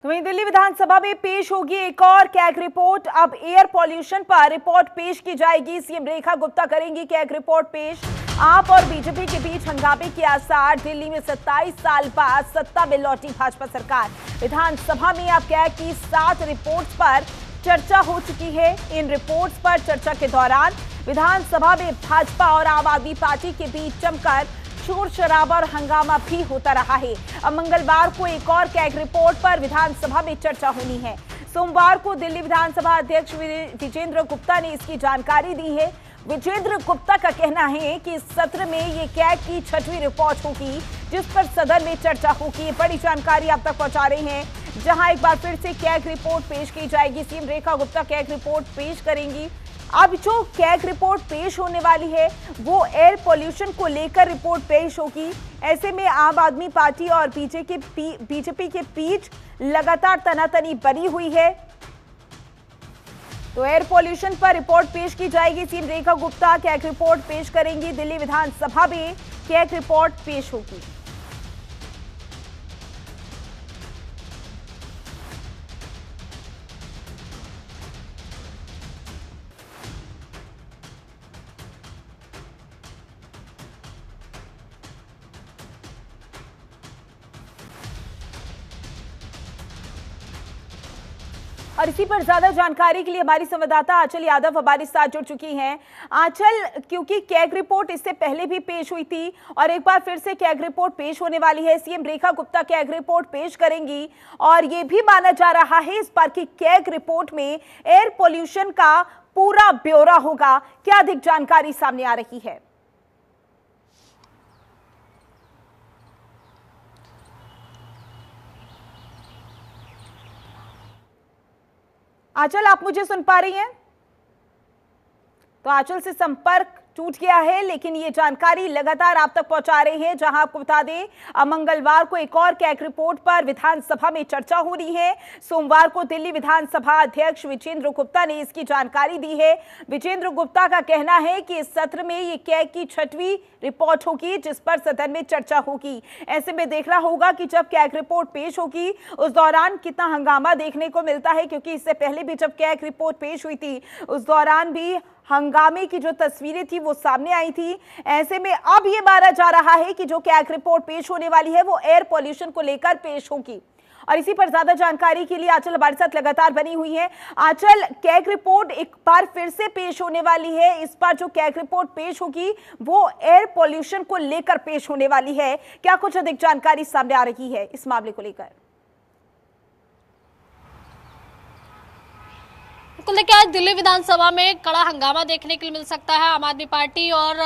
तो वहीं दिल्ली विधानसभा में पेश होगी एक और कैग रिपोर्ट। अब एयर पॉल्यूशन पर रिपोर्ट पेश की जाएगी। सीएम रेखा गुप्ता करेंगी कैग रिपोर्ट पेश। आप और बीजेपी के बीच हंगामे के आसार। दिल्ली में 27 साल बाद सत्ता में लौटी भाजपा सरकार। विधानसभा में अब कैग की 7 रिपोर्ट्स पर चर्चा हो चुकी है। इन रिपोर्ट्स पर चर्चा के दौरान विधानसभा में भाजपा और आम आदमी पार्टी के बीच जमकर शोर शराबा और हंगामा भी होता रहा है। अब मंगलवार को एक और कैग रिपोर्ट पर विधानसभा में चर्चा होनी है। सोमवार को दिल्ली विधानसभा अध्यक्ष विजेंद्र गुप्ता ने इसकी जानकारी दी है। विजेंद्र गुप्ता का कहना है कि इस सत्र में ये कैग की 6वीं रिपोर्ट होगी, जिस पर सदन में चर्चा होगी। बड़ी जानकारी आप तक पहुंचा रहे हैं, जहां एक बार फिर से कैग रिपोर्ट पेश की जाएगी। CM Rekha Gupta CAG report पेश करेंगी। अब जो कैग रिपोर्ट पेश होने वाली है वो एयर पोल्यूशन को लेकर रिपोर्ट पेश होगी। ऐसे में आम आदमी पार्टी और बीजेपी के बीच लगातार तनातनी बनी हुई है। तो एयर पोल्यूशन पर रिपोर्ट पेश की जाएगी। CM Rekha Gupta CAG report पेश करेंगी। दिल्ली विधानसभा में कैग रिपोर्ट पेश होगी। और इसी पर ज्यादा जानकारी के लिए हमारी संवाददाता आंचल यादव हमारे साथ जुड़ चुकी हैं। आंचल, क्योंकि कैग रिपोर्ट इससे पहले भी पेश हुई थी और एक बार फिर से कैग रिपोर्ट पेश होने वाली है। CM Rekha Gupta CAG report पेश करेंगी और ये भी माना जा रहा है इस बार की कैग रिपोर्ट में एयर पोल्यूशन का पूरा ब्यौरा होगा। क्या अधिक जानकारी सामने आ रही है? आंचल, आप मुझे सुन पा रही हैं? तो आंचल से संपर्क टूट गया है, लेकिन ये जानकारी लगातार आप तक पहुंचा रहे हैं। जहां आपको बता दें, मंगलवार को एक और कैग रिपोर्ट पर विधानसभा में चर्चा हो रही है। सोमवार को दिल्ली विधानसभा अध्यक्ष विजेंद्र गुप्ता ने इसकी जानकारी दी है। विजेंद्र गुप्ता का कहना है कि इस सत्र में ये कैग की 6वीं रिपोर्ट होगी, जिस पर सदन में चर्चा होगी। ऐसे में देखना होगा कि जब कैग रिपोर्ट पेश होगी उस दौरान कितना हंगामा देखने को मिलता है, क्योंकि इससे पहले भी जब कैग रिपोर्ट पेश हुई थी उस दौरान भी हंगामे की जो तस्वीरें थी वो सामने आई थी। ऐसे में अब ये माना जा रहा है कि जो कैग रिपोर्ट पेश होने वाली है वो एयर पोल्यूशन को लेकर पेश होगी। और इसी पर ज्यादा जानकारी के लिए आंचल हमारे साथ लगातार बनी हुई है। आंचल, कैग रिपोर्ट एक बार फिर से पेश होने वाली है। इस बार जो कैग रिपोर्ट पेश होगी वो एयर पोल्यूशन को लेकर पेश होने वाली है। क्या कुछ अधिक जानकारी सामने आ रही है इस मामले को लेकर? बिल्कुल, देखिए आज दिल्ली विधानसभा में कड़ा हंगामा देखने के लिए मिल सकता है। आम आदमी पार्टी और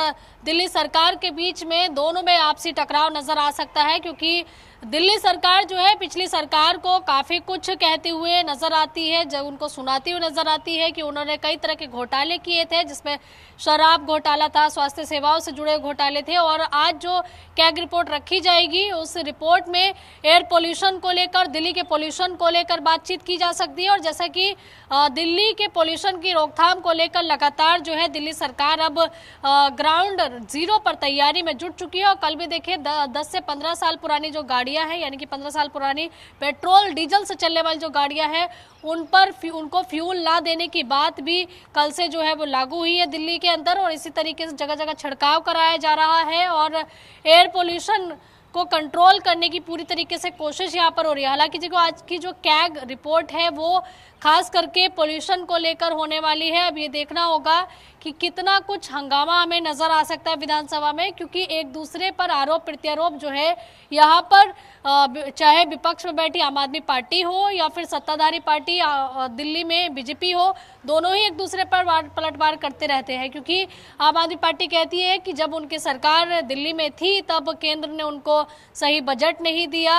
दिल्ली सरकार के बीच में दोनों में आपसी टकराव नजर आ सकता है, क्योंकि दिल्ली सरकार जो है पिछली सरकार को काफी कुछ कहते हुए नजर आती है, जब उनको सुनाती हुई नजर आती है कि उन्होंने कई तरह के घोटाले किए थे, जिसमें शराब घोटाला था, स्वास्थ्य सेवाओं से जुड़े घोटाले थे। और आज जो कैग रिपोर्ट रखी जाएगी उस रिपोर्ट में एयर पोल्यूशन को लेकर, दिल्ली के पोल्यूशन को लेकर बातचीत की जा सकती है। और जैसा कि दिल्ली के पोल्यूशन की रोकथाम को लेकर लगातार जो है दिल्ली सरकार अब ग्राउंड जीरो पर तैयारी में जुट चुकी है। और कल भी देखिए 10 से 15 साल पुरानी जो गाड़ियां हैं, यानी कि 15 साल पुरानी पेट्रोल डीजल से चलने वाली जो गाड़ियां हैं उनको फ्यूल ना देने की बात भी कल से जो है वो लागू हुई है दिल्ली के अंदर। और इसी तरीके से जगह जगह छिड़काव कराया जा रहा है और एयर पोल्यूशन को कंट्रोल करने की पूरी तरीके से कोशिश यहाँ पर हो रही है। हालांकि जो आज की जो कैग रिपोर्ट है वो खास करके पोल्यूशन को लेकर होने वाली है। अब ये देखना होगा कि कितना कुछ हंगामा हमें नजर आ सकता है विधानसभा में, क्योंकि एक दूसरे पर आरोप प्रत्यारोप जो है यहाँ पर चाहे विपक्ष में बैठी आम आदमी पार्टी हो या फिर सत्ताधारी पार्टी दिल्ली में बीजेपी हो, दोनों ही एक दूसरे पर पलटवार करते रहते हैं। क्योंकि आम आदमी पार्टी कहती है कि जब उनकी सरकार दिल्ली में थी तब केंद्र ने उनको सही बजट नहीं दिया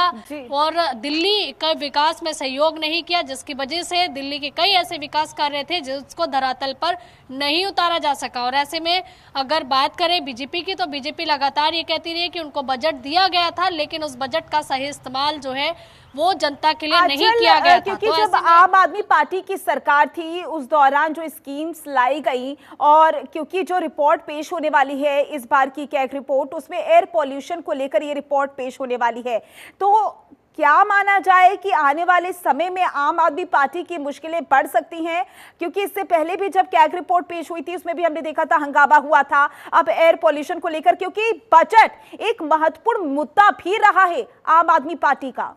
और दिल्ली का विकास में सहयोग नहीं किया, जिसकी वजह से दिल्ली के कई ऐसे विकास कार्य थे जिसको धरातल पर नहीं उतारा जा सका। और ऐसे में अगर बात करें बीजेपी की, तो बीजेपी लगातार ये कहती रही है कि उनको बजट दिया गया था, लेकिन उस बजट का सही इस्तेमाल जो है वो जनता के लिए नहीं किया गया था। क्योंकि जब आम आदमी पार्टी की सरकार थी उस दौरान जो स्कीम्स लाई गई, और क्योंकि जो रिपोर्ट पेश होने वाली है इस बार की कैग रिपोर्ट, उसमें एयर पॉल्यूशन को लेकर ये रिपोर्ट पेश होने वाली है, तो क्या माना जाए कि आने वाले समय में आम आदमी पार्टी की मुश्किलें बढ़ सकती हैं? क्योंकि इससे पहले भी जब कैग रिपोर्ट पेश हुई थी उसमें भी हमने देखा था हंगामा हुआ था अब एयर पॉल्यूशन को लेकर, क्योंकि बजट एक महत्वपूर्ण मुद्दा भी रहा है आम आदमी पार्टी का।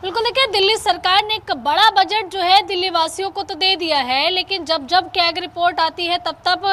बिल्कुल, देखिए दिल्ली सरकार ने एक बड़ा बजट जो है दिल्ली वासियों को तो दे दिया है, लेकिन जब जब कैग रिपोर्ट आती है तब तब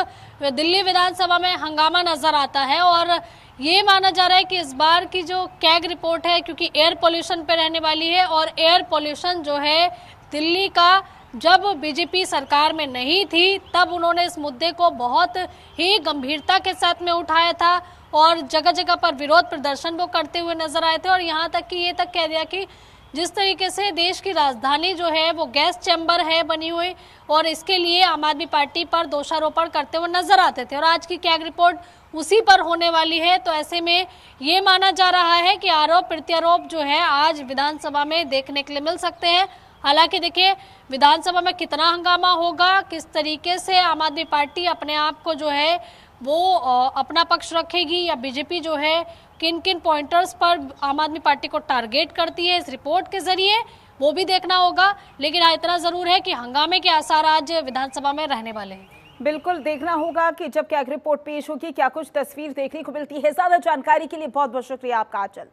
दिल्ली विधानसभा में हंगामा नजर आता है। और ये माना जा रहा है कि इस बार की जो कैग रिपोर्ट है, क्योंकि एयर पोल्यूशन पे रहने वाली है, और एयर पोल्यूशन जो है दिल्ली का जब बीजेपी सरकार में नहीं थी तब उन्होंने इस मुद्दे को बहुत ही गंभीरता के साथ में उठाया था और जगह जगह पर विरोध प्रदर्शन वो करते हुए नजर आए थे। और यहाँ तक कि ये तक कह दिया कि जिस तरीके से देश की राजधानी जो है वो गैस चैम्बर है बनी हुई, और इसके लिए आम आदमी पार्टी पर दोषारोपण करते हुए नजर आते थे, और आज की कैग रिपोर्ट उसी पर होने वाली है। तो ऐसे में ये माना जा रहा है कि आरोप प्रत्यारोप जो है आज विधानसभा में देखने के लिए मिल सकते हैं। हालांकि देखिए विधानसभा में कितना हंगामा होगा, किस तरीके से आम आदमी पार्टी अपने आप को जो है वो अपना पक्ष रखेगी, या बीजेपी जो है किन किन पॉइंटर्स पर आम आदमी पार्टी को टारगेट करती है इस रिपोर्ट के जरिए, वो भी देखना होगा। लेकिन हाँ, इतना जरूर है कि हंगामे के आसार आज विधानसभा में रहने वाले हैं। बिल्कुल देखना होगा कि जब कैग रिपोर्ट पेश होगी क्या कुछ तस्वीर देखने को मिलती है। ज्यादा जानकारी के लिए बहुत बहुत शुक्रिया आपका आंचल।